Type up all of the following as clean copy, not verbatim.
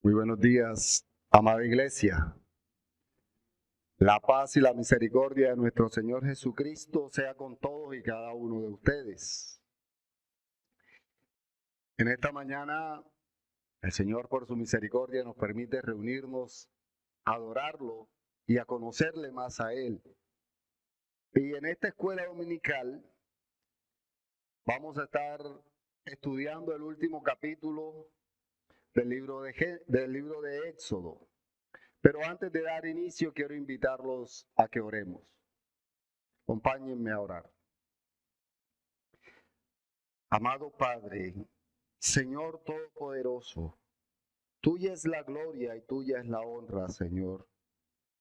Muy buenos días, amada iglesia. La paz y la misericordia de nuestro Señor Jesucristo sea con todos y cada uno de ustedes. En esta mañana, el Señor por su misericordia nos permite reunirnos, a adorarlo y a conocerle más a Él. Y en esta escuela dominical vamos a estar estudiando el último capítulo del libro de Éxodo. Pero antes de dar inicio, quiero invitarlos a que oremos. Acompáñenme a orar. Amado Padre, Señor Todopoderoso, tuya es la gloria y tuya es la honra, Señor.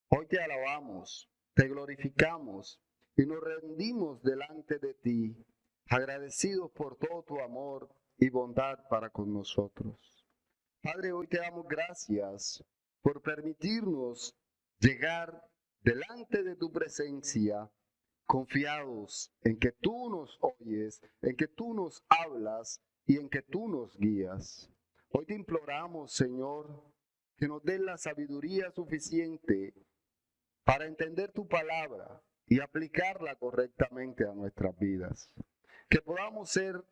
Hoy te alabamos, te glorificamos y nos rendimos delante de ti, agradecidos por todo tu amor y bondad para con nosotros. Padre, hoy te damos gracias por permitirnos llegar delante de tu presencia, confiados en que tú nos oyes, en que tú nos hablas y en que tú nos guías. Hoy te imploramos, Señor, que nos des la sabiduría suficiente para entender tu palabra y aplicarla correctamente a nuestras vidas. Que podamos ser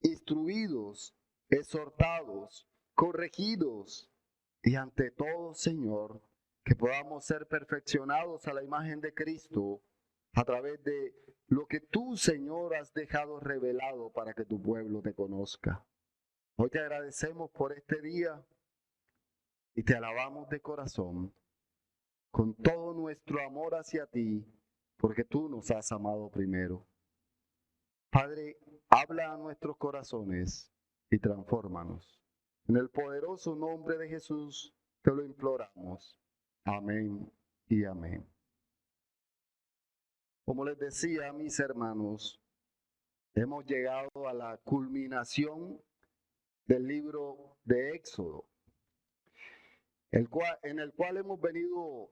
instruidos, exhortados, corregidos y ante todo, Señor, que podamos ser perfeccionados a la imagen de Cristo a través de lo que tú, Señor, has dejado revelado para que tu pueblo te conozca. Hoy te agradecemos por este día y te alabamos de corazón con todo nuestro amor hacia ti, porque tú nos has amado primero. Padre, habla a nuestros corazones y transfórmanos. En el poderoso nombre de Jesús te lo imploramos. Amén y amén. Como les decía, mis hermanos, hemos llegado a la culminación del libro de Éxodo, en el cual hemos venido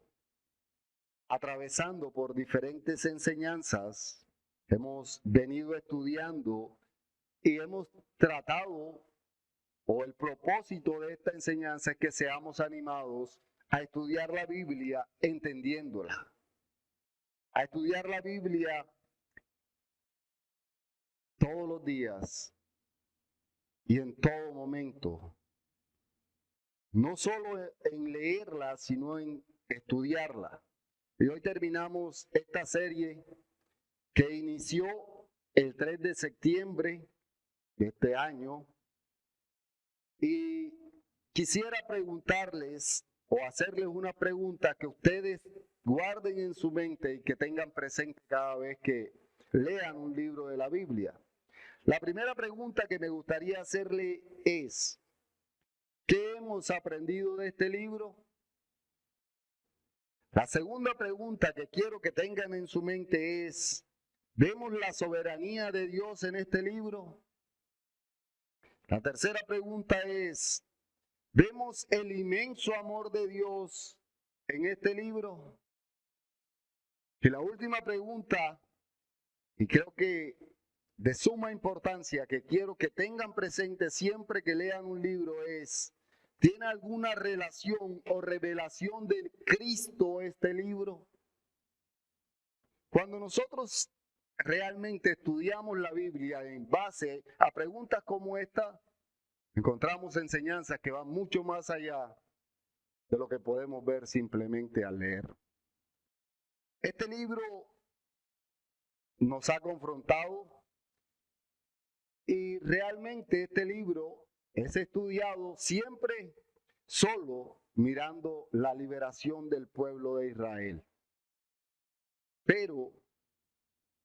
atravesando por diferentes enseñanzas, hemos venido estudiando y hemos tratado, o el propósito de esta enseñanza es que seamos animados a estudiar la Biblia entendiéndola, a estudiar la Biblia todos los días y en todo momento, no solo en leerla, sino en estudiarla. Y hoy terminamos esta serie que inició el 3 de septiembre de este año, y quisiera preguntarles o hacerles una pregunta que ustedes guarden en su mente y que tengan presente cada vez que lean un libro de la Biblia. La primera pregunta que me gustaría hacerle es: ¿qué hemos aprendido de este libro? La segunda pregunta que quiero que tengan en su mente es: ¿vemos la soberanía de Dios en este libro? La tercera pregunta es: ¿vemos el inmenso amor de Dios en este libro? Y la última pregunta, y creo que de suma importancia, que quiero que tengan presente siempre que lean un libro, es: ¿tiene alguna relación o revelación de Cristo este libro? Cuando nosotros realmente estudiamos la Biblia en base a preguntas como esta, encontramos enseñanzas que van mucho más allá de lo que podemos ver simplemente al leer. Este libro nos ha confrontado y realmente este libro es estudiado siempre solo mirando la liberación del pueblo de Israel. Pero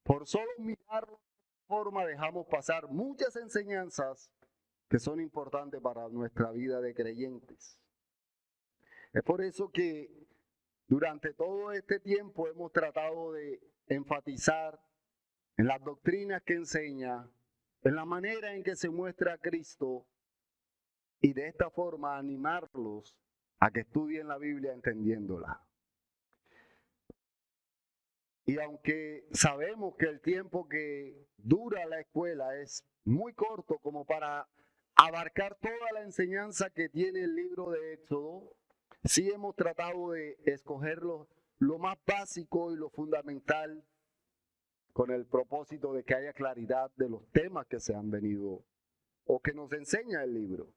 por solo mirarlo de esta forma dejamos pasar muchas enseñanzas que son importantes para nuestra vida de creyentes. Es por eso que durante todo este tiempo hemos tratado de enfatizar en las doctrinas que enseña, en la manera en que se muestra a Cristo, y de esta forma animarlos a que estudien la Biblia entendiéndola. Y aunque sabemos que el tiempo que dura la escuela es muy corto como para abarcar toda la enseñanza que tiene el libro de Éxodo, sí hemos tratado de escoger lo más básico y lo fundamental con el propósito de que haya claridad de los temas que se han venido o que nos enseña el libro.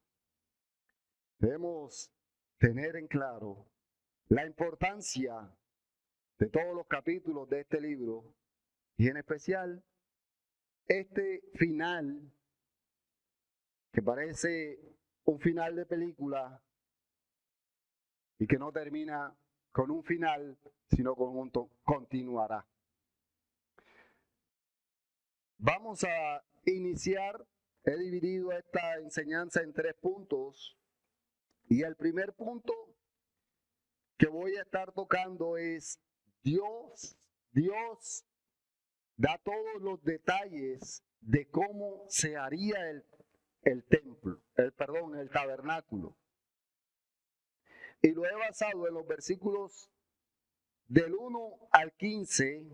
Debemos tener en claro la importancia de todos los capítulos de este libro y en especial este final que parece un final de película y que no termina con un final, sino con un continuará. Vamos a iniciar, he dividido esta enseñanza en 3 puntos y el primer punto que voy a estar tocando es Dios da todos los detalles de cómo se haría el templo, el tabernáculo. Y lo he basado en los versículos del 1 al 15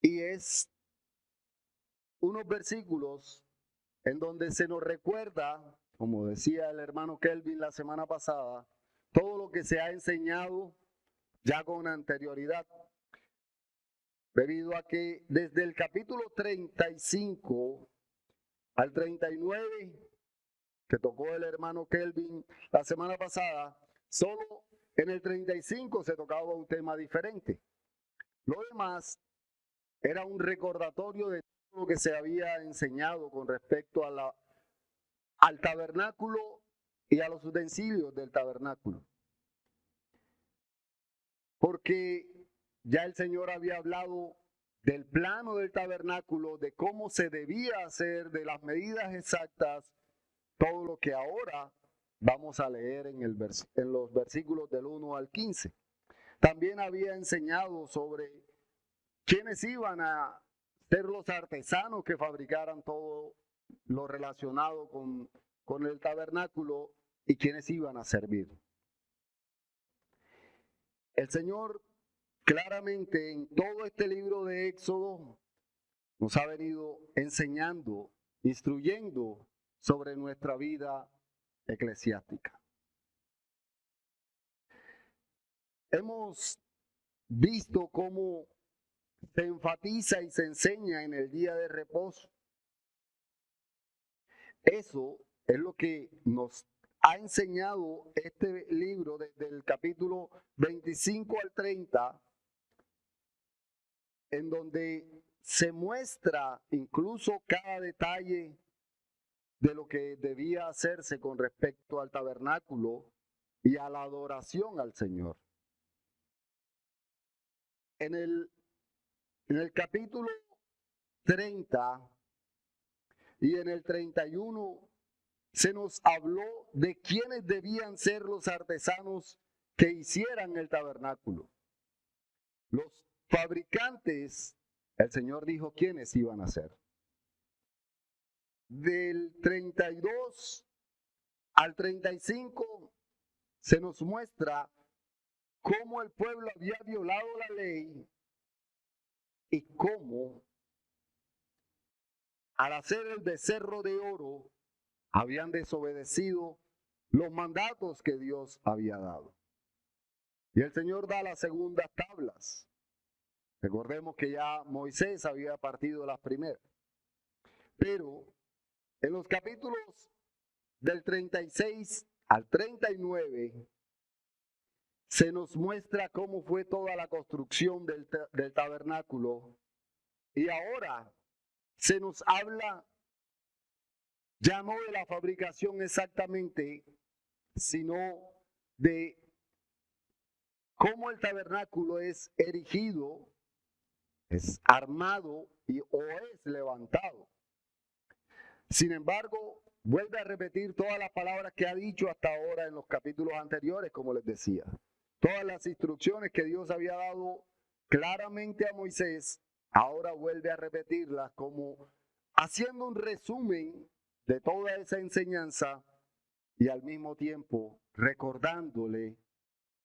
y es unos versículos en donde se nos recuerda, como decía el hermano Kelvin la semana pasada, todo lo que se ha enseñado ya con anterioridad. Debido a que desde el capítulo 35 al 39, que tocó el hermano Kelvin la semana pasada, solo en el 35 se tocaba un tema diferente. Lo demás era un recordatorio de todo lo que se había enseñado con respecto a al tabernáculo y a los utensilios del tabernáculo. Porque ya el Señor había hablado del plano del tabernáculo, de cómo se debía hacer, de las medidas exactas, todo lo que ahora vamos a leer en los versículos del 1 al 15. También había enseñado sobre quiénes iban a ser los artesanos que fabricaran todo lo relacionado con el tabernáculo y quiénes iban a servir. El Señor claramente en todo este libro de Éxodo nos ha venido enseñando, instruyendo sobre nuestra vida eclesiástica. Hemos visto cómo se enfatiza y se enseña en el día de reposo. Eso es lo que nos ha enseñado este libro desde el capítulo 25 al 30, en donde se muestra incluso cada detalle de lo que debía hacerse con respecto al tabernáculo y a la adoración al Señor. En el capítulo 30 y en el 31 se nos habló de quiénes debían ser los artesanos que hicieran el tabernáculo. Los fabricantes, el Señor dijo quiénes iban a ser. Del 32 al 35 se nos muestra cómo el pueblo había violado la ley y cómo al hacer el becerro de oro habían desobedecido los mandatos que Dios había dado. Y el Señor da las segundas tablas. Recordemos que ya Moisés había partido las primeras. Pero en los capítulos del 36 al 39 se nos muestra cómo fue toda la construcción del tabernáculo. Y ahora se nos habla ya no de la fabricación exactamente, sino de cómo el tabernáculo es erigido, es armado o es levantado. Sin embargo, vuelve a repetir todas las palabras que ha dicho hasta ahora en los capítulos anteriores, como les decía. Todas las instrucciones que Dios había dado claramente a Moisés, ahora vuelve a repetirlas como haciendo un resumen de toda esa enseñanza y al mismo tiempo recordándole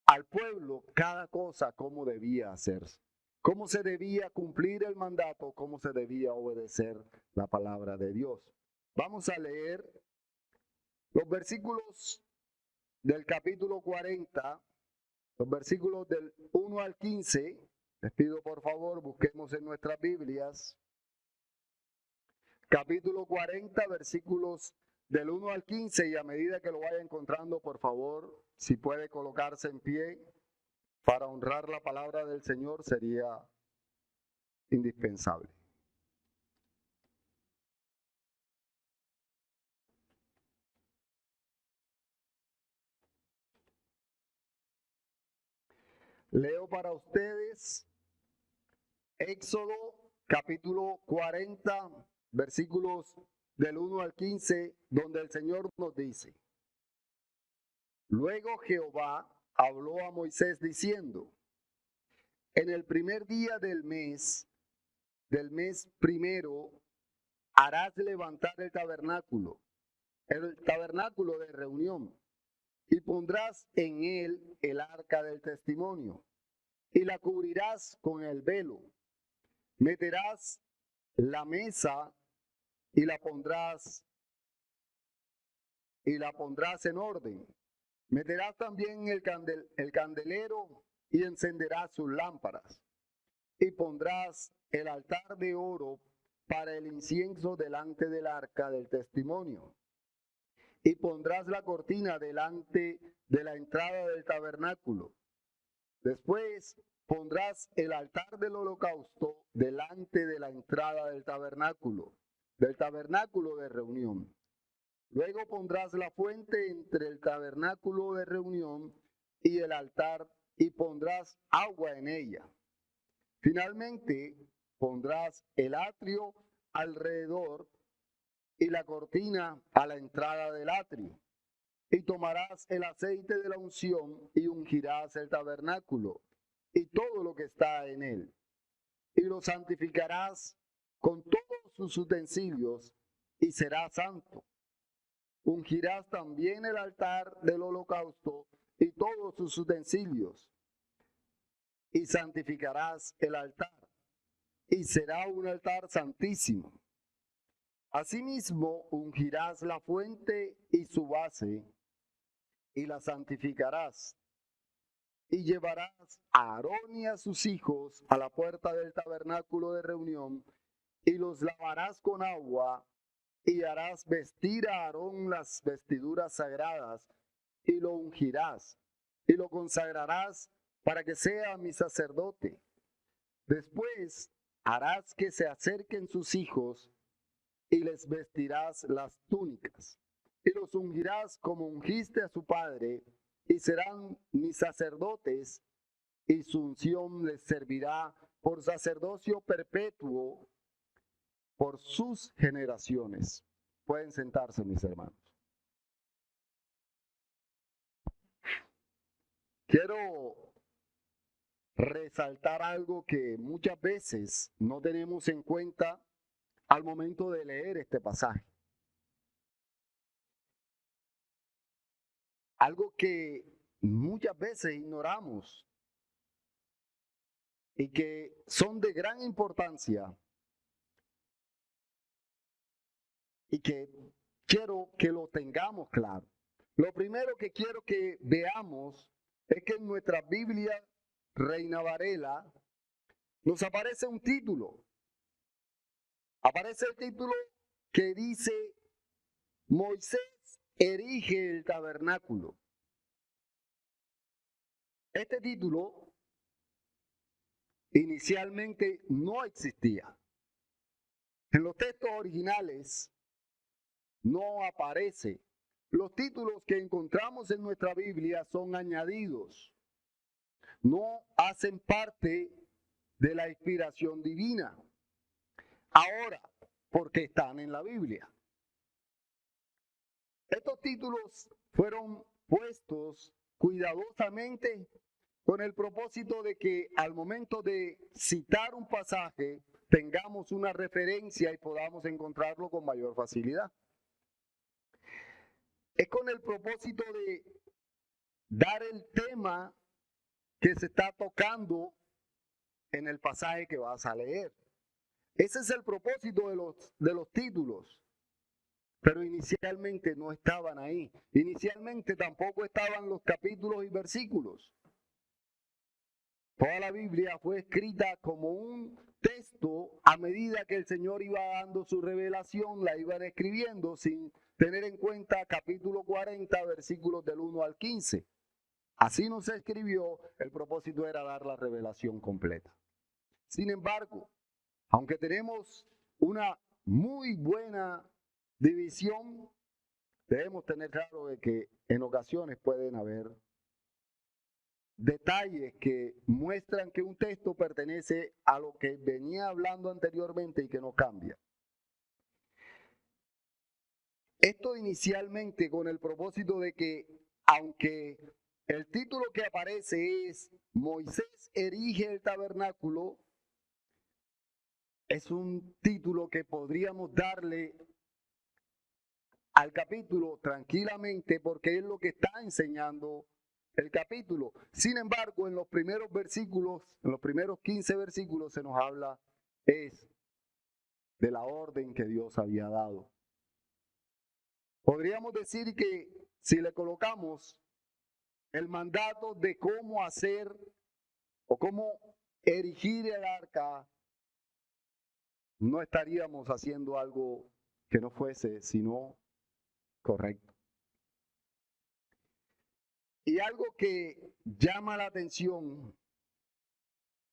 al pueblo cada cosa cómo debía hacerse, cómo se debía cumplir el mandato, cómo se debía obedecer la palabra de Dios. Vamos a leer los versículos del capítulo 40, los versículos del 1 al 15. Les pido por favor, busquemos en nuestras Biblias. Capítulo 40, versículos del 1 al 15, y a medida que lo vaya encontrando, por favor, si puede colocarse en pie para honrar la palabra del Señor, sería indispensable. Leo para ustedes Éxodo capítulo 40, versículos del 1 al 15, donde el Señor nos dice: Luego Jehová habló a Moisés diciendo: En el primer día del mes primero, harás levantar el tabernáculo de reunión, y pondrás en él el arca del testimonio, y la cubrirás con el velo. Meterás la mesa y la pondrás en orden. Meterás también el candelero y encenderás sus lámparas. Y pondrás el altar de oro para el incienso delante del arca del testimonio. Y pondrás la cortina delante de la entrada del tabernáculo. Después pondrás el altar del holocausto delante de la entrada del tabernáculo de reunión. Luego pondrás la fuente entre el tabernáculo de reunión y el altar, y pondrás agua en ella. Finalmente pondrás el atrio alrededor y la cortina a la entrada del atrio. Y tomarás el aceite de la unción y ungirás el tabernáculo y todo lo que está en él. Y lo santificarás con todos sus utensilios y será santo. Ungirás también el altar del holocausto y todos sus utensilios. Y santificarás el altar y será un altar santísimo. Asimismo, ungirás la fuente y su base y la santificarás. Y llevarás a Aarón y a sus hijos a la puerta del tabernáculo de reunión, y los lavarás con agua, y harás vestir a Aarón las vestiduras sagradas, y lo ungirás, y lo consagrarás para que sea mi sacerdote. Después harás que se acerquen sus hijos, y les vestirás las túnicas, y los ungirás como ungiste a su padre, y serán mis sacerdotes, y su unción les servirá por sacerdocio perpetuo por sus generaciones. Pueden sentarse, mis hermanos. Quiero resaltar algo que muchas veces no tenemos en cuenta al momento de leer este pasaje. Algo que muchas veces ignoramos y que son de gran importancia y que quiero que lo tengamos claro. Lo primero que quiero que veamos es que en nuestra Biblia Reina Varela nos aparece un título. Aparece el título que dice: Moisés erige el tabernáculo. Este título inicialmente no existía. En los textos originales no aparece. Los títulos que encontramos en nuestra Biblia son añadidos. No hacen parte de la inspiración divina. Ahora, porque están en la Biblia. Estos títulos fueron puestos cuidadosamente con el propósito de que al momento de citar un pasaje tengamos una referencia y podamos encontrarlo con mayor facilidad. Es con el propósito de dar el tema que se está tocando en el pasaje que vas a leer. Ese es el propósito de los títulos. Pero inicialmente no estaban ahí. Inicialmente tampoco estaban los capítulos y versículos. Toda la Biblia fue escrita como un texto a medida que el Señor iba dando su revelación, la iban escribiendo sin tener en cuenta capítulo 40, versículos del 1 al 15. Así no se escribió, el propósito era dar la revelación completa. Sin embargo, aunque tenemos una muy buena división, debemos tener claro de que en ocasiones pueden haber detalles que muestran que un texto pertenece a lo que venía hablando anteriormente y que no cambia. Esto inicialmente con el propósito de que, aunque el título que aparece es Moisés erige el tabernáculo, es un título que podríamos darle al capítulo tranquilamente porque es lo que está enseñando el capítulo. Sin embargo, en los primeros versículos, en los primeros 15 versículos se nos habla es de la orden que Dios había dado. Podríamos decir que si le colocamos el mandato de cómo hacer o cómo erigir el arca, no estaríamos haciendo algo que no fuese sino correcto. Y algo que llama la atención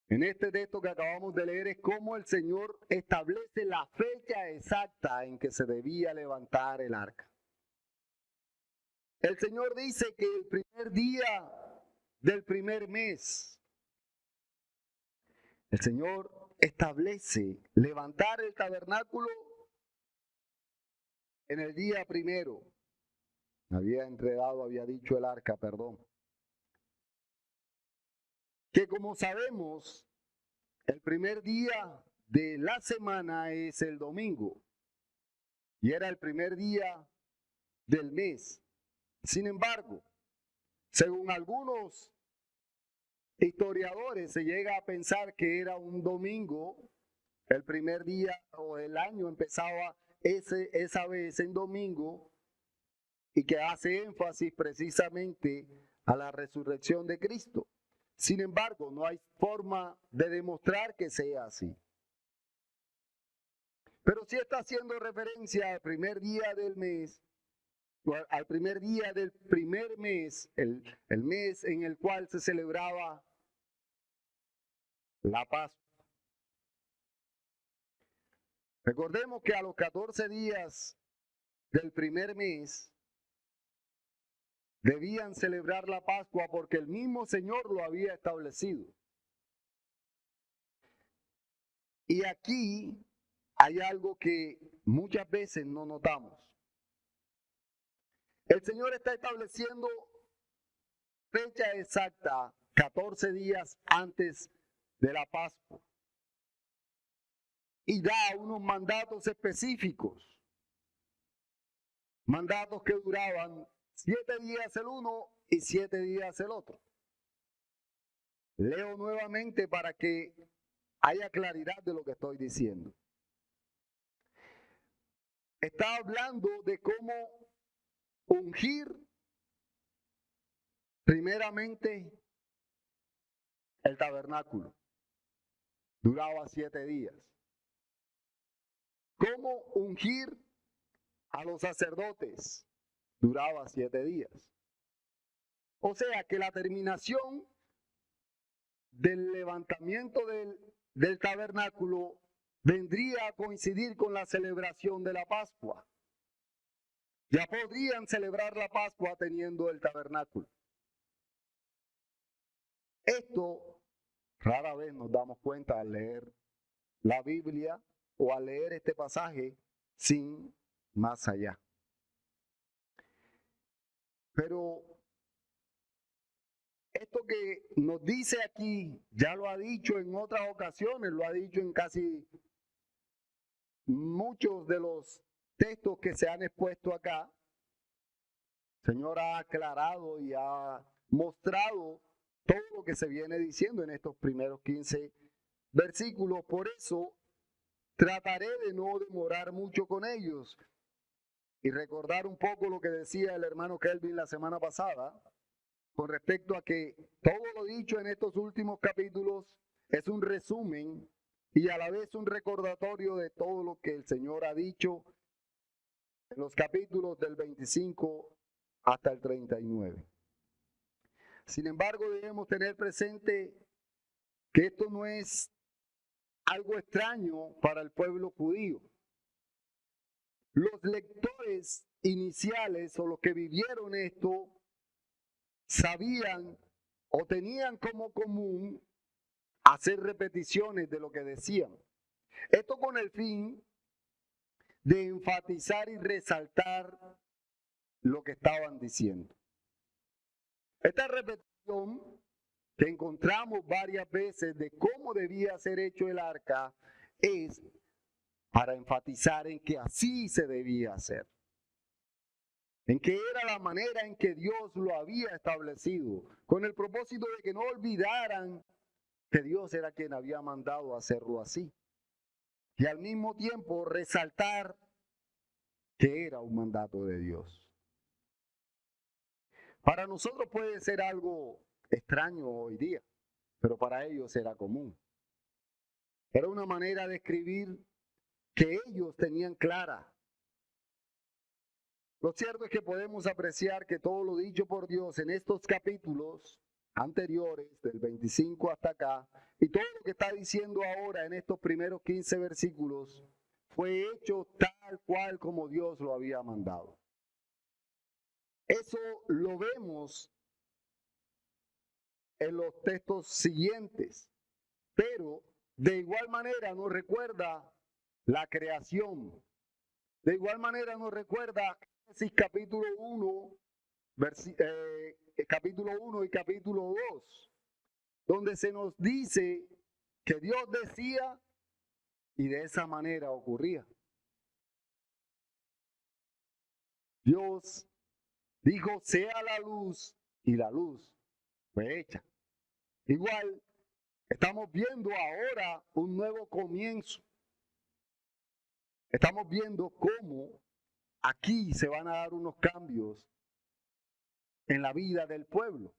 en este texto que acabamos de leer es cómo el Señor establece la fecha exacta en que se debía levantar el arca. El Señor dice que el primer día del primer mes, el Señor establece levantar el tabernáculo en el día primero. Había enredado, había dicho el arca, perdón. Que como sabemos, el primer día de la semana es el domingo. Y era el primer día del mes. Sin embargo, según algunos historiadores, se llega a pensar que era un domingo, el primer día o el año empezaba esa vez en domingo, y que hace énfasis precisamente a la resurrección de Cristo. Sin embargo, no hay forma de demostrar que sea así. Pero sí está haciendo referencia al primer día del mes, al primer día del primer mes, el mes en el cual se celebraba la Pascua. Recordemos que a los 14 días del primer mes debían celebrar la Pascua porque el mismo Señor lo había establecido. Y aquí hay algo que muchas veces no notamos. El Señor está estableciendo fecha exacta, 14 días antes de la Pascua. Y da unos mandatos específicos. Mandatos que duraban 7 días el uno y 7 días el otro. Leo nuevamente para que haya claridad de lo que estoy diciendo. Está hablando de cómo ungir primeramente el tabernáculo. Duraba 7 días. Cómo ungir a los sacerdotes. Duraba 7 días. O sea que la terminación del levantamiento del tabernáculo vendría a coincidir con la celebración de la Pascua. Ya podrían celebrar la Pascua teniendo el tabernáculo. Esto rara vez nos damos cuenta al leer la Biblia o al leer este pasaje sin más allá. Pero esto que nos dice aquí, ya lo ha dicho en otras ocasiones, lo ha dicho en casi muchos de los textos que se han expuesto acá. El Señor ha aclarado y ha mostrado todo lo que se viene diciendo en estos primeros 15 versículos, por eso trataré de no demorar mucho con ellos y recordar un poco lo que decía el hermano Kelvin la semana pasada con respecto a que todo lo dicho en estos últimos capítulos es un resumen y a la vez un recordatorio de todo lo que el Señor ha dicho en los capítulos del 25 hasta el 39. Sin embargo, debemos tener presente que esto no es algo extraño para el pueblo judío. Los lectores iniciales o los que vivieron esto sabían o tenían como común hacer repeticiones de lo que decían. Esto con el fin de enfatizar y resaltar lo que estaban diciendo. Esta repetición que encontramos varias veces de cómo debía ser hecho el arca es para enfatizar en que así se debía hacer, en que era la manera en que Dios lo había establecido, con el propósito de que no olvidaran que Dios era quien había mandado hacerlo así, y al mismo tiempo resaltar que era un mandato de Dios. Para nosotros puede ser algo extraño hoy día, pero para ellos era común. Era una manera de escribir que ellos tenían clara. Lo cierto es que podemos apreciar que todo lo dicho por Dios en estos capítulos anteriores, del 25 hasta acá, y todo lo que está diciendo ahora en estos primeros 15 versículos, fue hecho tal cual como Dios lo había mandado. Eso lo vemos en los textos siguientes, pero de igual manera nos recuerda la creación. De igual manera nos recuerda Génesis capítulo 1, capítulo 1 y capítulo 2, donde se nos dice que Dios decía y de esa manera ocurría. Dios dijo, sea la luz, y la luz fue hecha. Igual, estamos viendo ahora un nuevo comienzo. Estamos viendo cómo aquí se van a dar unos cambios en la vida del pueblo.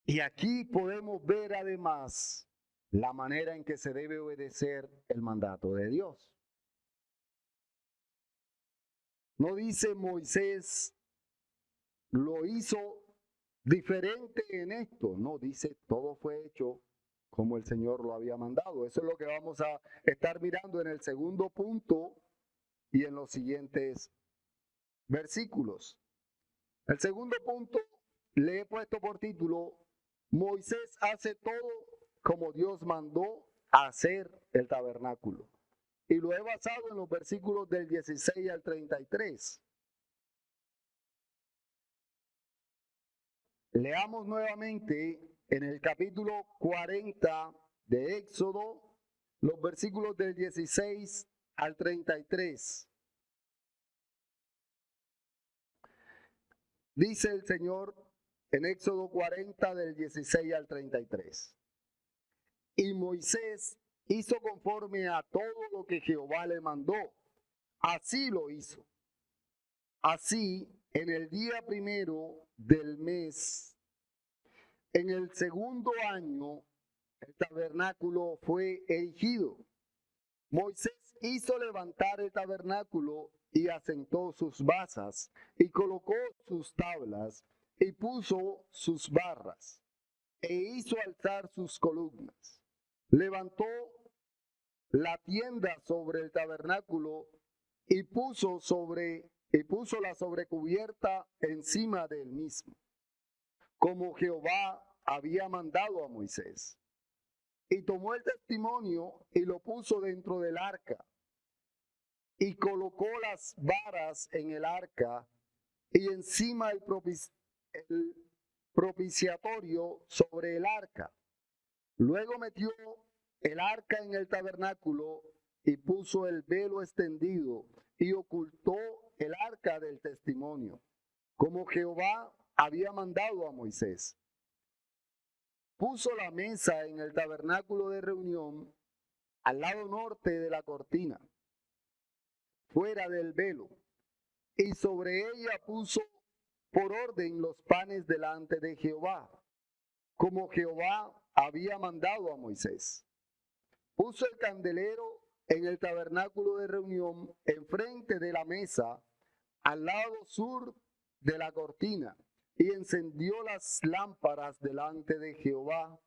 Y aquí podemos ver además la manera en que se debe obedecer el mandato de Dios. No dice Moisés lo hizo diferente en esto, no, dice todo fue hecho como el Señor lo había mandado. Eso es lo que vamos a estar mirando en el segundo punto y en los siguientes versículos. El segundo punto le he puesto por título, Moisés hace todo como Dios mandó hacer el tabernáculo. Y lo he basado en los versículos del 16 al 33. Leamos nuevamente en el capítulo 40 de Éxodo, los versículos del 16 al 33. Dice el Señor en Éxodo 40 del 16 al 33. Y Moisés hizo conforme a todo lo que Jehová le mandó. Así lo hizo. Así, en el día primero del mes, en el segundo año, el tabernáculo fue erigido. Moisés hizo levantar el tabernáculo y asentó sus basas y colocó sus tablas y puso sus barras e hizo alzar sus columnas. Levantó la tienda sobre el tabernáculo y puso la sobrecubierta encima del mismo, como Jehová había mandado a Moisés. Y tomó el testimonio y lo puso dentro del arca, y colocó las varas en el arca y encima el propiciatorio sobre el arca. Luego metió el arca en el tabernáculo y puso el velo extendido y ocultó el arca del testimonio, como Jehová había mandado a Moisés. puso la mesa en el tabernáculo de reunión al lado norte de la cortina, fuera del velo, y sobre ella puso por orden los panes delante de Jehová, como Jehová había mandado a Moisés. Puso el candelero en el tabernáculo de reunión enfrente de la mesa, al lado sur de la cortina, y encendió las lámparas delante de Jehová,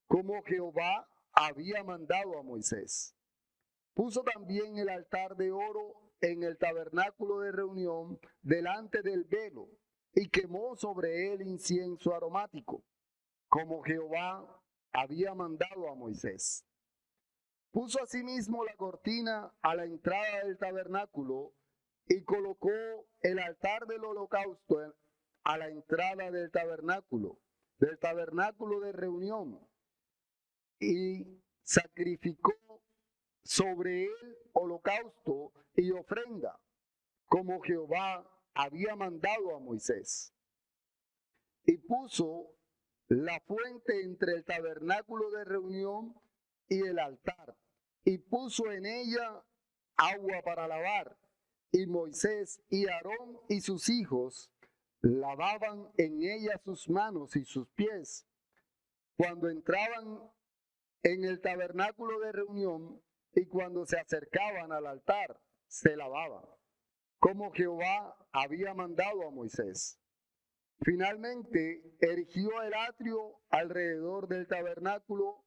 como Jehová había mandado a Moisés. Puso también el altar de oro en el tabernáculo de reunión delante del velo, y quemó sobre él incienso aromático, como Jehová había mandado a Moisés. Puso asimismo la cortina a la entrada del tabernáculo y colocó el altar del holocausto a la entrada del tabernáculo de reunión, y sacrificó sobre él holocausto y ofrenda, como Jehová había mandado a Moisés. Y puso la fuente entre el tabernáculo de reunión y el altar, y puso en ella agua para lavar, y Moisés y Aarón y sus hijos lavaban en ella sus manos y sus pies cuando entraban en el tabernáculo de reunión, y cuando se acercaban al altar se lavaban, como Jehová había mandado a Moisés. Finalmente erigió el atrio alrededor del tabernáculo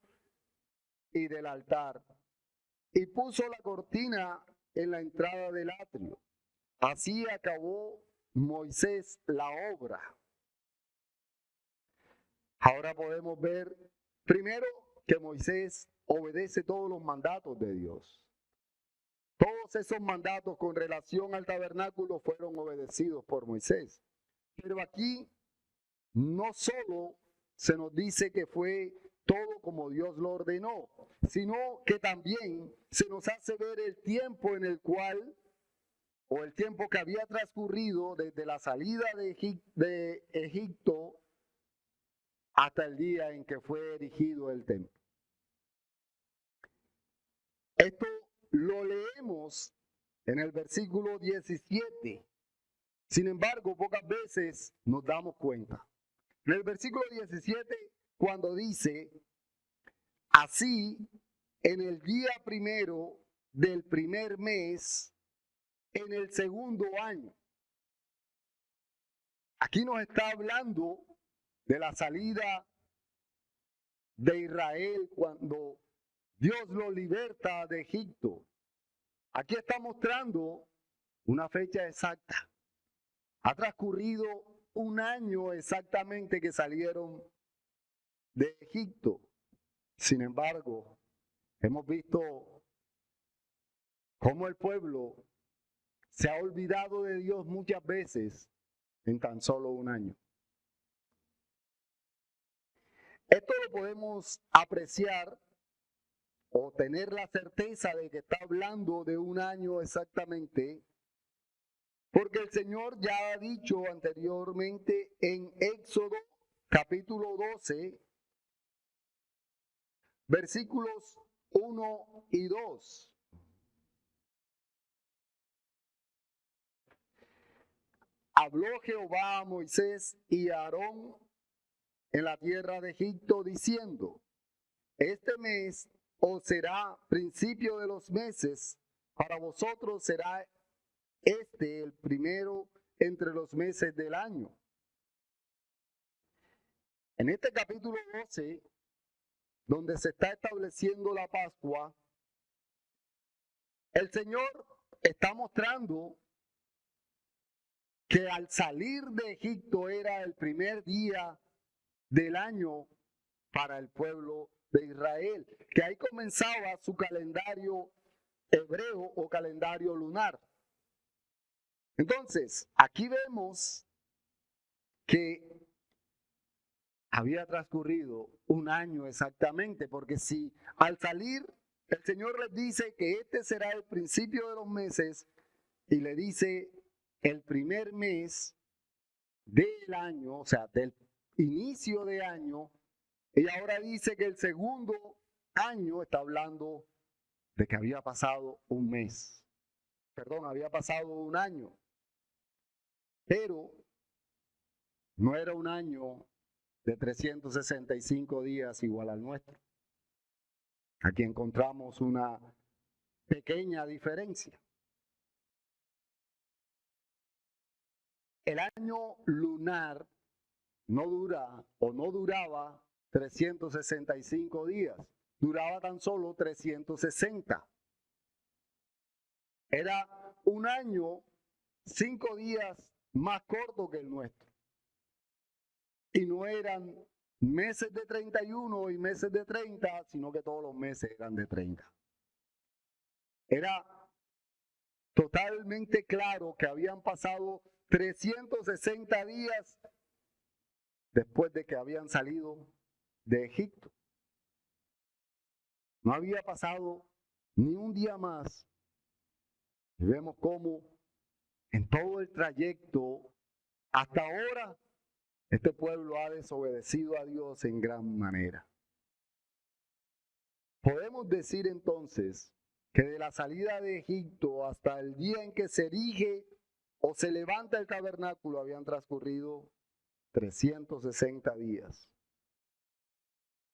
y del altar, y puso la cortina en la entrada del atrio. Así acabó Moisés la obra. Ahora podemos ver primero que Moisés obedece todos los mandatos de Dios. Todos esos mandatos con relación al tabernáculo fueron obedecidos por Moisés. Pero aquí no solo se nos dice que fue todo como Dios lo ordenó, sino que también se nos hace ver el tiempo en el cual, o el tiempo que había transcurrido desde la salida de Egipto hasta el día en que fue erigido el templo. Esto lo leemos en el versículo 17. Sin embargo, pocas veces nos damos cuenta. En el versículo 17, cuando dice, así, en el día primero del primer mes, en el segundo año. Aquí nos está hablando de la salida de Israel cuando Dios lo liberta de Egipto. Aquí está mostrando una fecha exacta. Ha transcurrido un año exactamente que salieron de Egipto. Sin embargo, hemos visto cómo el pueblo se ha olvidado de Dios muchas veces en tan solo un año. Esto lo podemos apreciar o tener la certeza de que está hablando de un año exactamente, porque el Señor ya ha dicho anteriormente en Éxodo capítulo 12, versículos 1 y 2. Habló Jehová a Moisés y a Aarón en la tierra de Egipto diciendo, este mes os será principio de los meses, para vosotros será este el primero entre los meses del año. En este capítulo 12, donde se está estableciendo la Pascua, el Señor está mostrando que al salir de Egipto era el primer día del año para el pueblo de Israel, que ahí comenzaba su calendario hebreo o calendario lunar. Entonces, aquí vemos que había transcurrido un año exactamente, porque si al salir el Señor les dice que este será el principio de los meses y le dice el primer mes del año, o sea, del inicio de año, Y ahora dice que el segundo año está hablando de que había pasado un mes. Perdón, había pasado un año. Pero no era un año de 365 días igual al nuestro. Aquí encontramos una pequeña diferencia. El año lunar no duraba 365 días, duraba tan solo 360. Era un año, 5 días más corto que el nuestro. Y no eran meses de 31 y meses de 30, sino que todos los meses eran de 30. Era totalmente claro que habían pasado 360 días después de que habían salido de Egipto. No había pasado ni un día más. Y vemos cómo en todo el trayecto hasta ahora este pueblo ha desobedecido a Dios en gran manera. Podemos decir entonces que de la salida de Egipto hasta el día en que se erige o se levanta el tabernáculo habían transcurrido 360 días,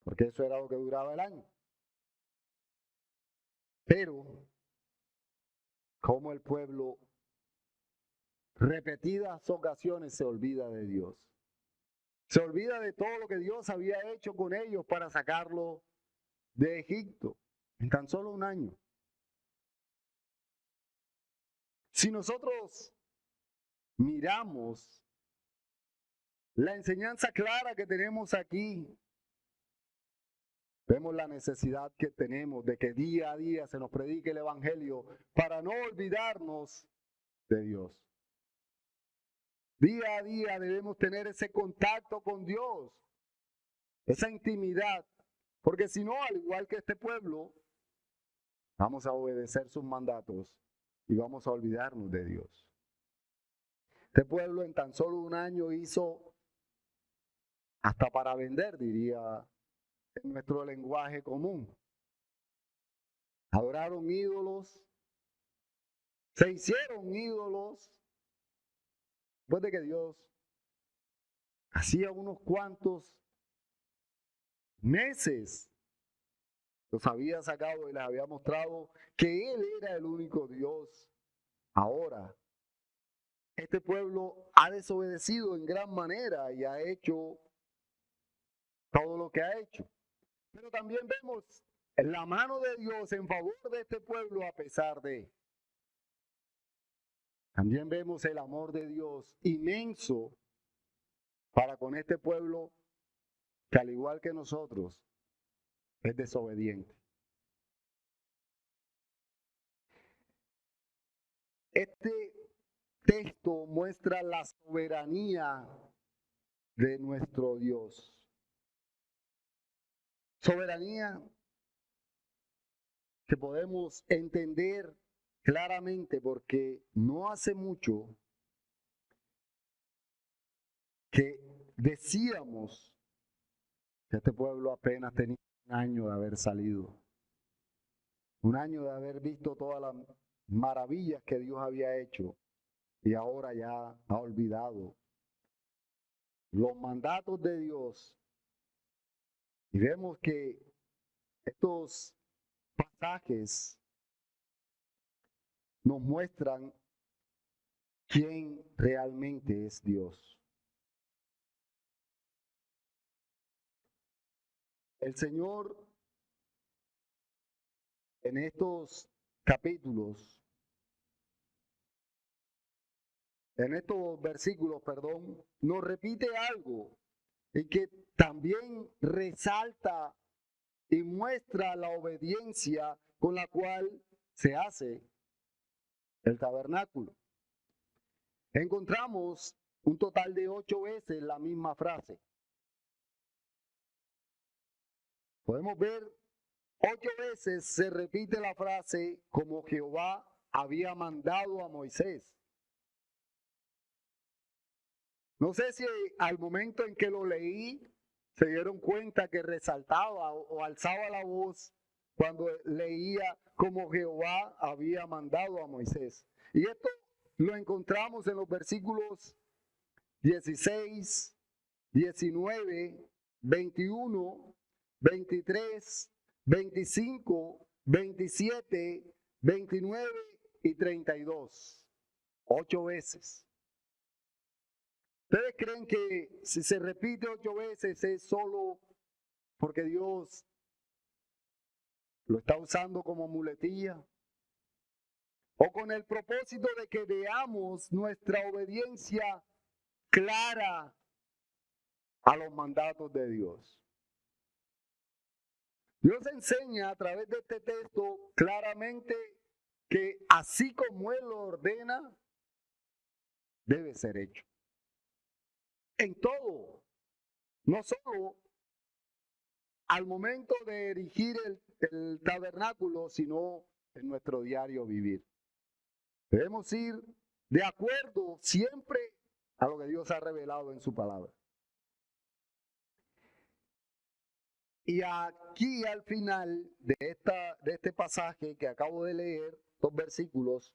porque eso era lo que duraba el año. Pero, como el pueblo repetidas ocasiones se olvida de Dios, se olvida de todo lo que Dios había hecho con ellos para sacarlo de Egipto en tan solo un año. Si nosotros miramos la enseñanza clara que tenemos aquí, vemos la necesidad que tenemos de que día a día se nos predique el Evangelio para no olvidarnos de Dios. Día a día debemos tener ese contacto con Dios, esa intimidad, porque si no, al igual que este pueblo, vamos a obedecer sus mandatos y vamos a olvidarnos de Dios. Este pueblo en tan solo un año hizo hasta para vender, diría en nuestro lenguaje común. Adoraron ídolos, se hicieron ídolos, después de que Dios hacía unos cuantos meses los había sacado y les había mostrado que Él era el único Dios. Ahora, este pueblo ha desobedecido en gran manera y ha hecho todo lo que ha hecho. Pero también vemos la mano de Dios en favor de este pueblo a pesar de. También vemos el amor de Dios inmenso para con este pueblo que al igual que nosotros es desobediente. Este texto muestra la soberanía de nuestro Dios. Soberanía que podemos entender claramente porque no hace mucho que decíamos que este pueblo apenas tenía un año de haber salido, un año de haber visto todas las maravillas que Dios había hecho y ahora ya ha olvidado los mandatos de Dios. Y vemos que estos pasajes nos muestran quién realmente es Dios. El Señor en estos capítulos, en estos versículos, perdón, nos repite algo y que también resalta y muestra la obediencia con la cual se hace el tabernáculo. Encontramos un total de 8 veces la misma frase. Podemos ver 8 veces se repite la frase como Jehová había mandado a Moisés. No sé si al momento en que lo leí se dieron cuenta que resaltaba o alzaba la voz cuando leía como Jehová había mandado a Moisés. Y esto lo encontramos en los versículos 16, 19, 21, 23, 25, 27, 29 y 32. 8 veces. ¿Ustedes creen que si se repite 8 veces es solo porque Dios lo está usando como muletilla? ¿O con el propósito de que veamos nuestra obediencia clara a los mandatos de Dios? Dios enseña a través de este texto claramente que así como Él lo ordena, debe ser hecho. En todo, no solo al momento de erigir el tabernáculo, sino en nuestro diario vivir. Debemos ir de acuerdo siempre a lo que Dios ha revelado en su palabra. Y aquí al final de este pasaje que acabo de leer, 2 versículos,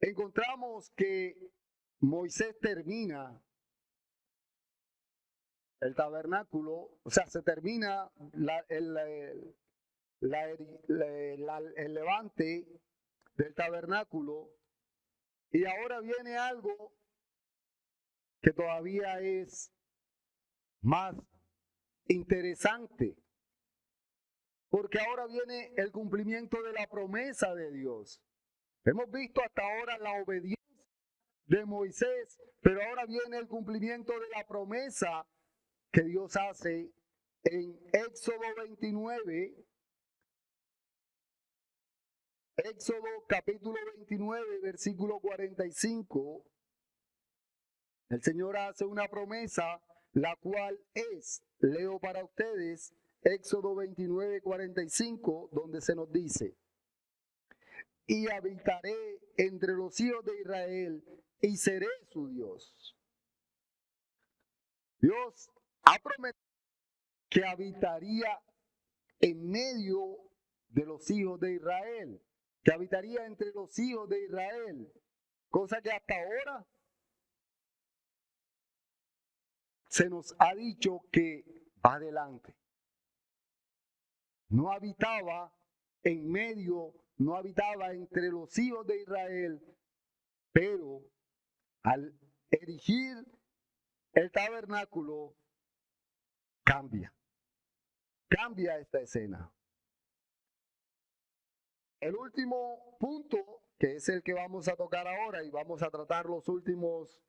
encontramos que Moisés termina el tabernáculo, o sea, se termina el levante del tabernáculo, y ahora viene algo que todavía es más interesante, porque ahora viene el cumplimiento de la promesa de Dios. Hemos visto hasta ahora la obediencia de Moisés, pero ahora viene el cumplimiento de la promesa que Dios hace en Éxodo 29, Éxodo capítulo 29, versículo 45. El Señor hace una promesa, la cual es, leo para ustedes, Éxodo 29, 45, donde se nos dice: y habitaré entre los hijos de Israel y seré su Dios. Dios ha prometido que habitaría en medio de los hijos de Israel, que habitaría entre los hijos de Israel, cosa que hasta ahora se nos ha dicho que va adelante. No habitaba en medio, no habitaba entre los hijos de Israel, pero al erigir el tabernáculo cambia esta escena. El último punto, que es el que vamos a tocar ahora y vamos a tratar los últimos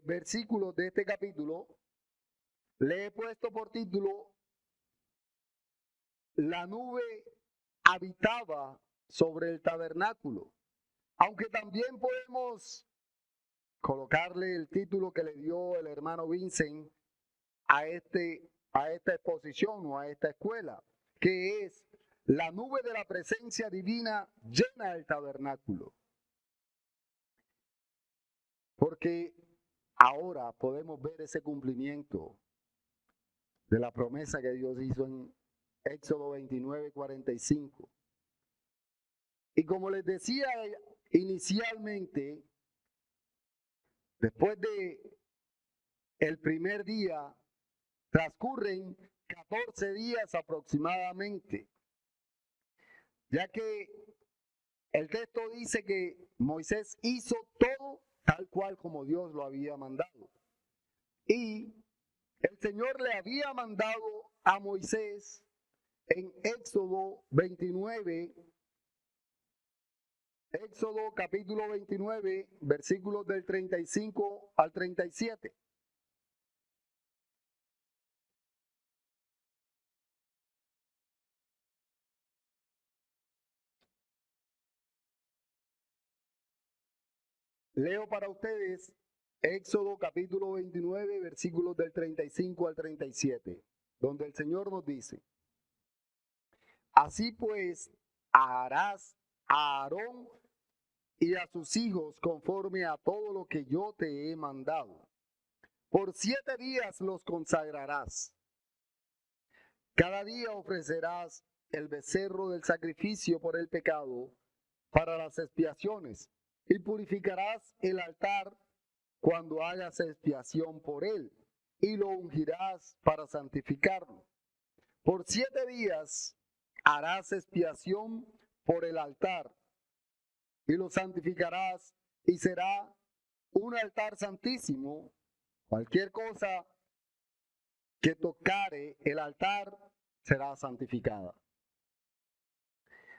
versículos de este capítulo, le he puesto por título: la nube habitaba sobre el tabernáculo. Aunque también podemos colocarle el título que le dio el hermano Vincent a esta exposición o a esta escuela, que es: la nube de la presencia divina llena el tabernáculo. Porque ahora podemos ver ese cumplimiento de la promesa que Dios hizo en Éxodo 29, 45. Y como les decía inicialmente, después de el primer día, transcurren 14 días aproximadamente, ya que el texto dice que Moisés hizo todo tal cual como Dios lo había mandado. Y el Señor le había mandado a Moisés en Éxodo 29, Éxodo capítulo 29, versículos del 35 al 37. Leo para ustedes Éxodo capítulo 29, versículos del 35 al 37, donde el Señor nos dice: así pues harás a Aarón y a sus hijos conforme a todo lo que yo te he mandado. Por 7 días los consagrarás. Cada día ofrecerás el becerro del sacrificio por el pecado para las expiaciones y purificarás el altar cuando hagas expiación por él y lo ungirás para santificarlo. Por 7 días harás expiación por el altar y lo santificarás y será un altar santísimo. Cualquier cosa que tocare el altar será santificada.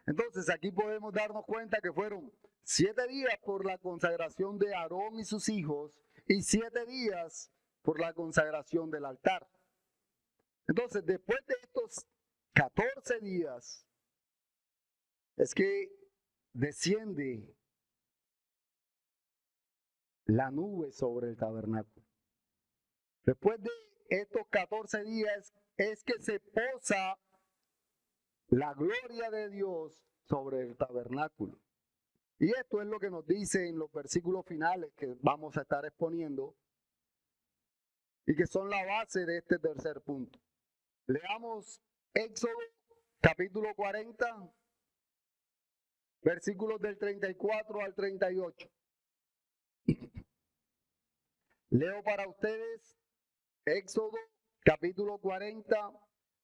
Entonces aquí podemos darnos cuenta que fueron 7 días por la consagración de Aarón y sus hijos y 7 días por la consagración del altar. Entonces, después de estos 14 días, es que desciende la nube sobre el tabernáculo. Después de estos 14 días es que se posa la gloria de Dios sobre el tabernáculo. Y esto es lo que nos dice en los versículos finales que vamos a estar exponiendo y que son la base de este tercer punto. Leamos Éxodo capítulo 40, versículos del 34 al 38. Leo para ustedes Éxodo capítulo 40,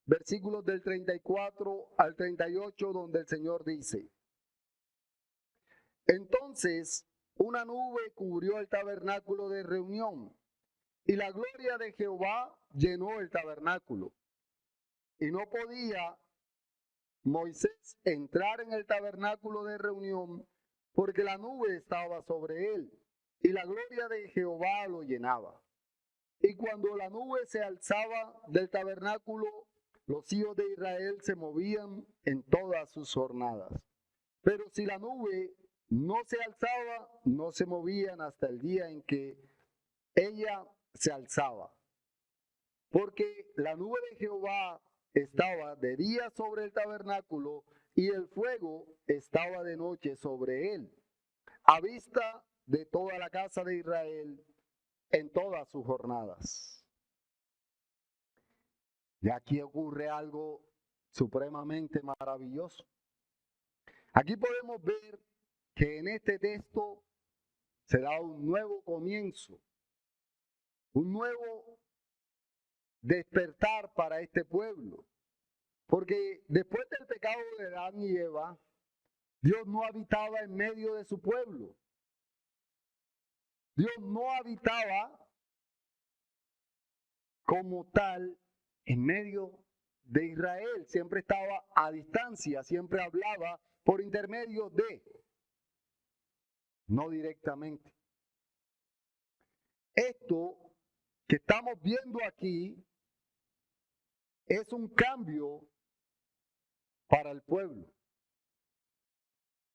versículos del 34 al 38, donde el Señor dice: Entonces una nube cubrió el tabernáculo de reunión, y la gloria de Jehová llenó el tabernáculo. Y no podía Moisés entrar en el tabernáculo de reunión, porque la nube estaba sobre él, y la gloria de Jehová lo llenaba. Y cuando la nube se alzaba del tabernáculo, los hijos de Israel se movían en todas sus jornadas. Pero si la nube no se alzaba, no se movían hasta el día en que ella se alzaba. Porque la nube de Jehová estaba de día sobre el tabernáculo y el fuego estaba de noche sobre él, a vista de toda la casa de Israel en todas sus jornadas. Y aquí ocurre algo supremamente maravilloso. Aquí podemos ver que en este texto se da un nuevo comienzo, un nuevo despertar para este pueblo. Porque después del pecado de Adán y Eva, Dios no habitaba en medio de su pueblo. Dios no habitaba como tal en medio de Israel. Siempre estaba a distancia, siempre hablaba por intermedio de, no directamente. Esto que estamos viendo aquí es un cambio para el pueblo.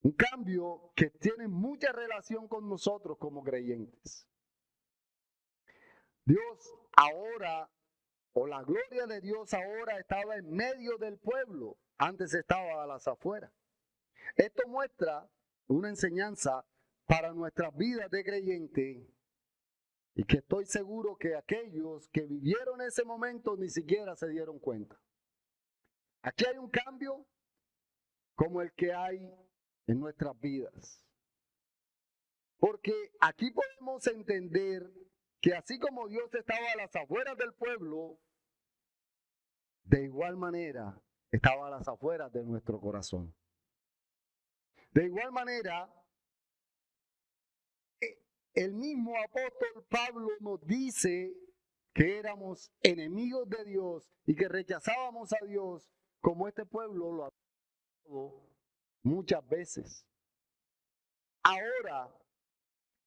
Un cambio que tiene mucha relación con nosotros como creyentes. Dios ahora, o la gloria de Dios ahora estaba en medio del pueblo, antes estaba a las afueras. Esto muestra una enseñanza para nuestras vidas de creyente y que estoy seguro que aquellos que vivieron ese momento ni siquiera se dieron cuenta. Aquí hay un cambio como el que hay en nuestras vidas. Porque aquí podemos entender que así como Dios estaba a las afueras del pueblo, de igual manera estaba a las afueras de nuestro corazón. De igual manera, el mismo apóstol Pablo nos dice que éramos enemigos de Dios y que rechazábamos a Dios como este pueblo lo ha hecho muchas veces. Ahora,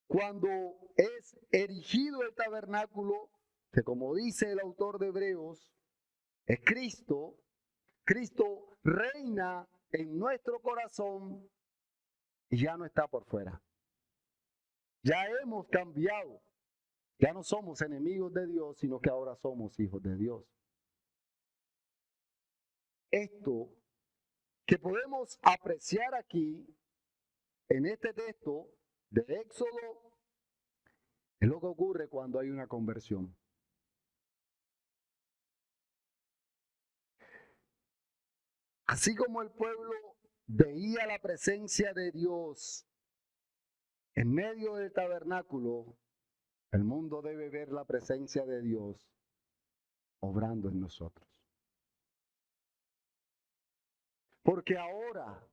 cuando es erigido el tabernáculo, que como dice el autor de Hebreos, es Cristo, Cristo reina en nuestro corazón y ya no está por fuera. Ya hemos cambiado. Ya no somos enemigos de Dios, sino que ahora somos hijos de Dios. Esto que podemos apreciar aquí en este texto de Éxodo Es lo que ocurre cuando hay una conversión. Así como el pueblo veía la presencia de Dios en medio del tabernáculo, el mundo debe ver la presencia de Dios obrando en nosotros. Porque ahora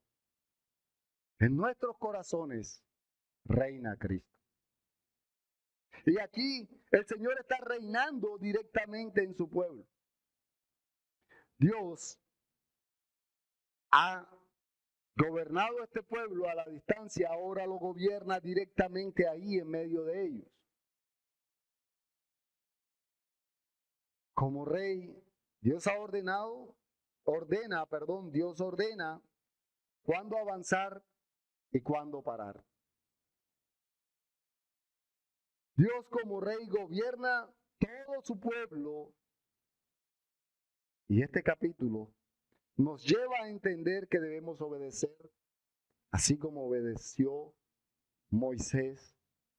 en nuestros corazones reina Cristo. Y aquí el Señor está reinando directamente en su pueblo. Dios ha gobernado este pueblo a la distancia, ahora lo gobierna directamente ahí en medio de ellos. Como rey, Dios ordena cuándo avanzar y cuándo parar. Dios como rey gobierna todo su pueblo y este capítulo nos lleva a entender que debemos obedecer, así como obedeció Moisés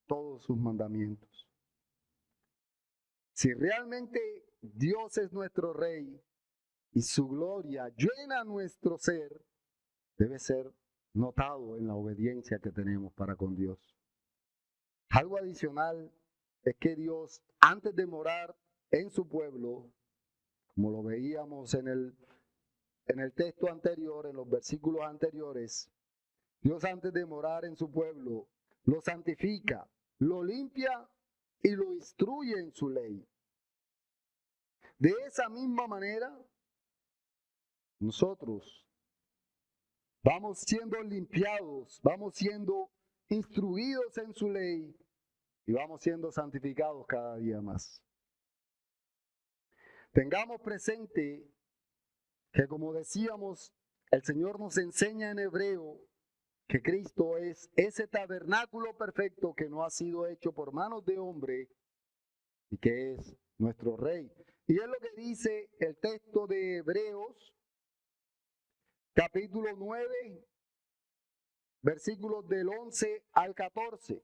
todos sus mandamientos. Si realmente Dios es nuestro rey y su gloria llena nuestro ser, debe ser notado en la obediencia que tenemos para con Dios. Algo adicional es que Dios, antes de morar en su pueblo, como lo veíamos en el texto anterior, en los versículos anteriores, Dios antes de morar en su pueblo, lo santifica, lo limpia y lo instruye en su ley. De esa misma manera, nosotros vamos siendo limpiados, vamos siendo instruidos en su ley y vamos siendo santificados cada día más. Tengamos presente que, como decíamos, el Señor nos enseña en Hebreo que Cristo es ese tabernáculo perfecto que no ha sido hecho por manos de hombre y que es nuestro Rey. Y es lo que dice el texto de Hebreos, capítulo 9, versículos del 11 al 14.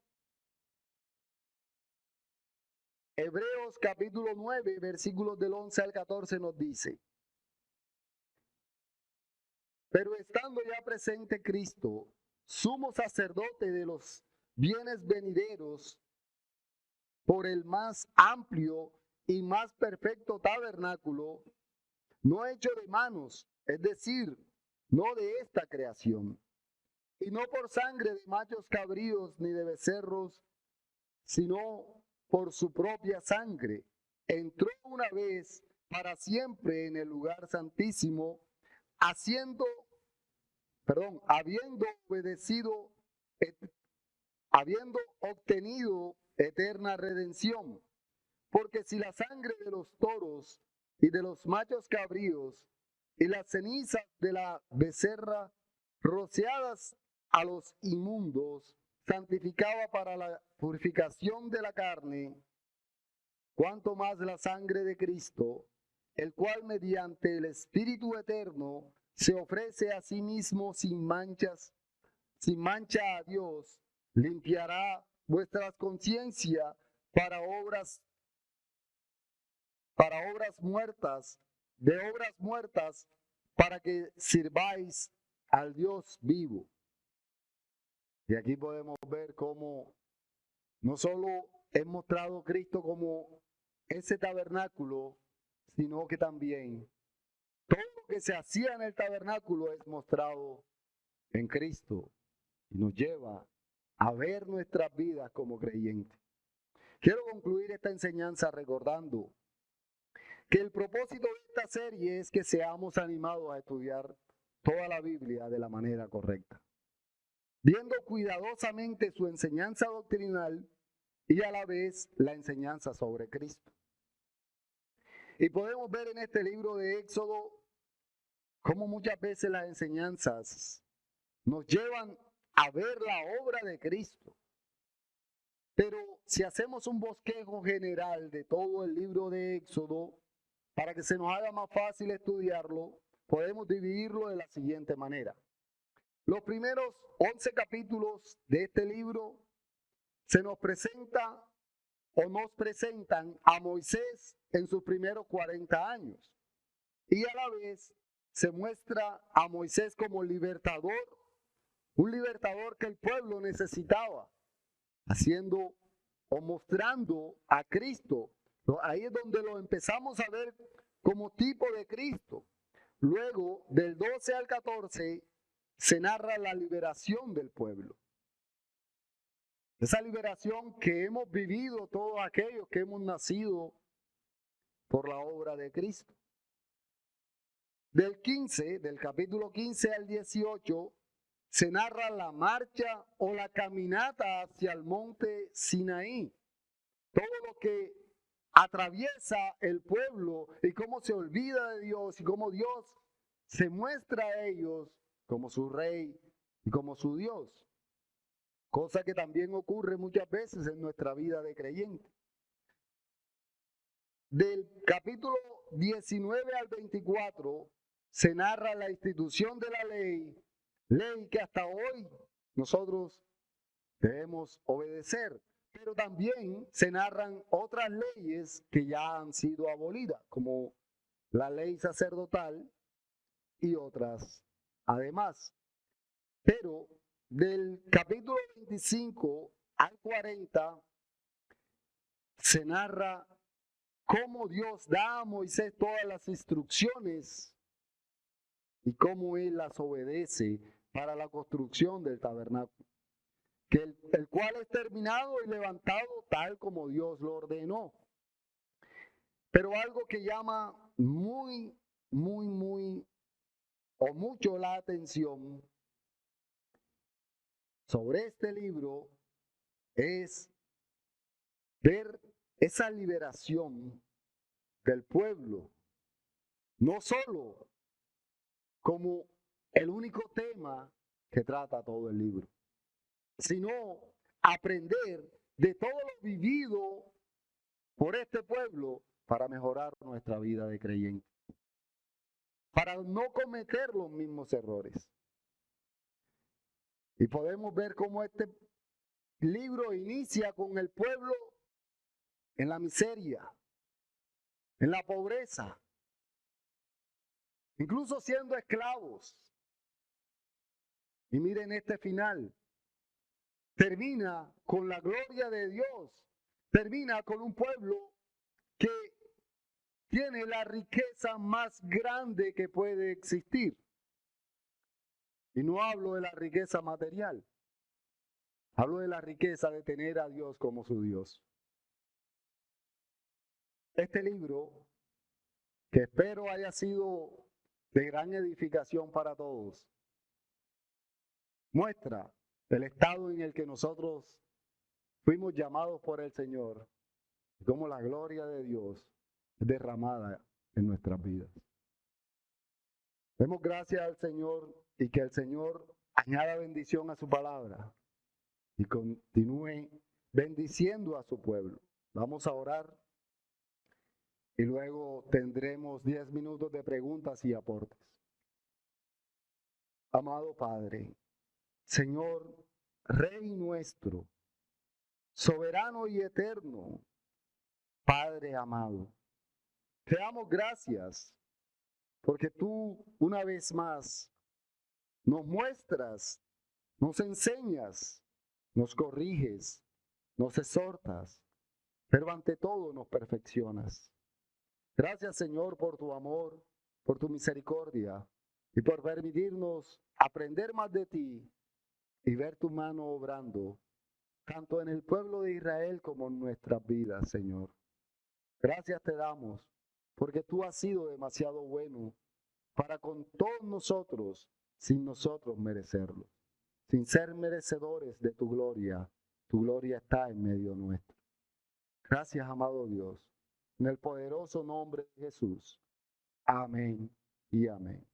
Hebreos capítulo 9, versículos del 11 al 14 nos dice: pero estando ya presente Cristo, sumo sacerdote de los bienes venideros, por el más amplio y más perfecto tabernáculo, no hecho de manos, es decir, no de esta creación, y no por sangre de machos cabríos ni de becerros, sino por su propia sangre, entró una vez para siempre en el lugar santísimo, habiendo obtenido eterna redención. Porque si la sangre de los toros y de los machos cabríos y las cenizas de la becerra rociadas a los inmundos santificaba para la purificación de la carne, cuanto más la sangre de Cristo, el cual mediante el Espíritu eterno se ofrece a sí mismo sin mancha a Dios, limpiará vuestras conciencias para obras muertas, para que sirváis al Dios vivo. Y aquí podemos ver cómo no solo es mostrado Cristo como ese tabernáculo, sino que también todo lo que se hacía en el tabernáculo es mostrado en Cristo y nos lleva a ver nuestras vidas como creyentes. Quiero concluir esta enseñanza recordando que el propósito de esta serie es que seamos animados a estudiar toda la Biblia de la manera correcta, viendo cuidadosamente su enseñanza doctrinal y a la vez la enseñanza sobre Cristo. Y podemos ver en este libro de Éxodo cómo muchas veces las enseñanzas nos llevan a ver la obra de Cristo. Pero si hacemos un bosquejo general de todo el libro de Éxodo, para que se nos haga más fácil estudiarlo, podemos dividirlo de la siguiente manera. Los primeros 11 capítulos de este libro se nos presenta o nos presentan a Moisés en sus primeros 40 años. Y a la vez se muestra a Moisés como libertador, un libertador que el pueblo necesitaba, haciendo o mostrando a Cristo. Ahí es donde lo empezamos a ver como tipo de Cristo. Luego, del 12 al 14, se narra la liberación del pueblo. Esa liberación que hemos vivido todos aquellos que hemos nacido por la obra de Cristo. Del capítulo 15 al 18, se narra la marcha o la caminata hacia el monte Sinaí. Todo lo que atraviesa el pueblo y cómo se olvida de Dios y cómo Dios se muestra a ellos como su rey y como su Dios. Cosa que también ocurre muchas veces en nuestra vida de creyente. Del capítulo 19 al 24 se narra la institución de la ley que hasta hoy nosotros debemos obedecer. Pero también se narran otras leyes que ya han sido abolidas, como la ley sacerdotal y otras además. Pero del capítulo 25 al 40 se narra cómo Dios da a Moisés todas las instrucciones y cómo él las obedece para la construcción del tabernáculo, el cual es terminado y levantado tal como Dios lo ordenó. Pero algo que llama muy o mucho la atención sobre este libro es ver esa liberación del pueblo, no solo como el único tema que trata todo el libro, sino aprender de todo lo vivido por este pueblo para mejorar nuestra vida de creyente, para no cometer los mismos errores. Y podemos ver cómo este libro inicia con el pueblo en la miseria, en la pobreza, incluso siendo esclavos. Y miren este final. Termina con la gloria de Dios. Termina con un pueblo que tiene la riqueza más grande que puede existir. Y no hablo de la riqueza material. Hablo de la riqueza de tener a Dios como su Dios. Este libro, que espero haya sido de gran edificación para todos, muestra el estado en el que nosotros fuimos llamados por el Señor, y cómo la gloria de Dios es derramada en nuestras vidas. Demos gracias al Señor y que el Señor añada bendición a su palabra y continúe bendiciendo a su pueblo. Vamos a orar y luego tendremos 10 minutos de preguntas y aportes. Amado Padre, Señor, Rey nuestro, soberano y eterno, Padre amado, te damos gracias porque tú una vez más nos muestras, nos enseñas, nos corriges, nos exhortas, pero ante todo nos perfeccionas. Gracias, Señor, por tu amor, por tu misericordia y por permitirnos aprender más de ti y ver tu mano obrando, tanto en el pueblo de Israel como en nuestras vidas, Señor. Gracias te damos, porque tú has sido demasiado bueno para con todos nosotros, sin nosotros merecerlo. Sin ser merecedores de tu gloria está en medio nuestro. Gracias, amado Dios, en el poderoso nombre de Jesús. Amén y amén.